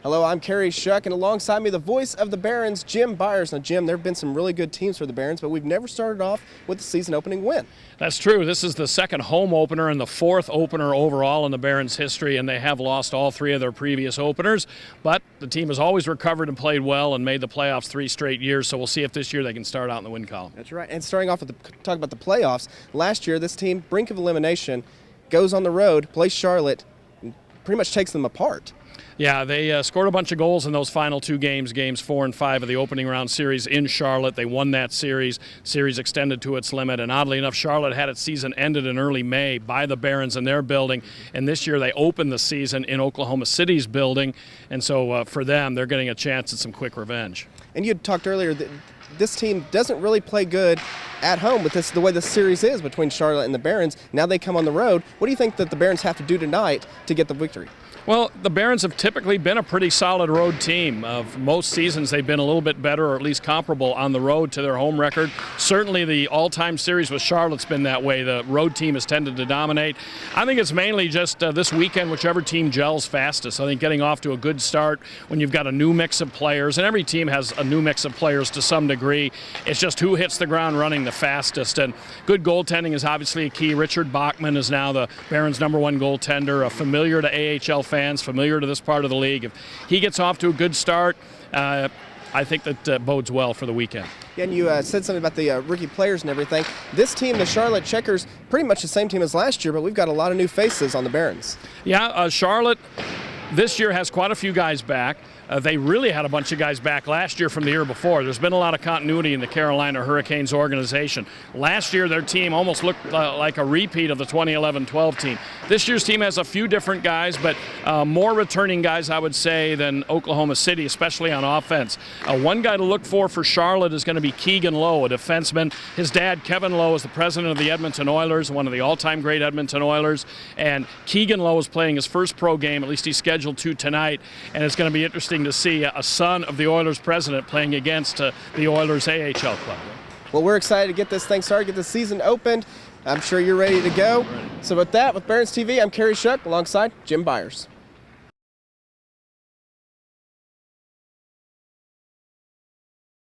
Hello, I'm Kerry, Shuck, and alongside me, the voice of the Barons, Jim Byers. Now, Jim, there have been some really good teams for the Barons, but we've never started off with the season opening win. That's true. This is the second home opener and the fourth opener overall in the Barons' history, and they have lost all three of their previous openers. But the team has always recovered and played well and made the playoffs 3 straight years, so we'll see if this year they can start out in the win column. That's right. And starting off with talk about the playoffs, last year this team, brink of elimination, goes on the road, plays Charlotte, and pretty much takes them apart. Yeah, they scored a bunch of goals in those final 2 games, games 4 and 5 of the opening round series in Charlotte. They won that series. Series extended to its limit, and oddly enough, Charlotte had its season ended in early May by the Barons in their building, and this year they opened the season in Oklahoma City's building, and so for them, they're getting a chance at some quick revenge. And you had talked earlier that this team doesn't really play good at home with the way the series is between Charlotte and the Barons. Now they come on the road. What do you think that the Barons have to do tonight to get the victory? Well, the Barons have typically been a pretty solid road team. Most seasons they've been a little bit better or at least comparable on the road to their home record. Certainly the all-time series with Charlotte's been that way. The road team has tended to dominate. I think it's mainly just this weekend, whichever team gels fastest. I think getting off to a good start when you've got a new mix of players, and every team has a new mix of players to some degree. It's just who hits the ground running the fastest, and good goaltending is obviously a key. Richard Bachman is now the Barons' #1 goaltender, a familiar to AHL fans, familiar to this part of the league. If he gets off to a good start, I think that bodes well for the weekend. Yeah, and you said something about the rookie players and everything. This team, the Charlotte Checkers, pretty much the same team as last year, but we've got a lot of new faces on the Barons. Yeah, Charlotte this year has quite a few guys back. They really had a bunch of guys back last year from the year before. There's been a lot of continuity in the Carolina Hurricanes organization. Last year, their team almost looked like a repeat of the 2011-12 team. This year's team has a few different guys, but more returning guys, I would say, than Oklahoma City, especially on offense. One guy to look for Charlotte is going to be Keegan Lowe, a defenseman. His dad, Kevin Lowe, is the president of the Edmonton Oilers, one of the all-time great Edmonton Oilers. And Keegan Lowe is playing his first pro game, at least he's scheduled to tonight, and it's going to be interesting to see a son of the Oilers president playing against the Oilers AHL club. Well, we're excited to get this thing started, get the season opened. I'm sure you're ready to go. So with that, with Barons TV, I'm Kerry Shuck alongside Jim Byers.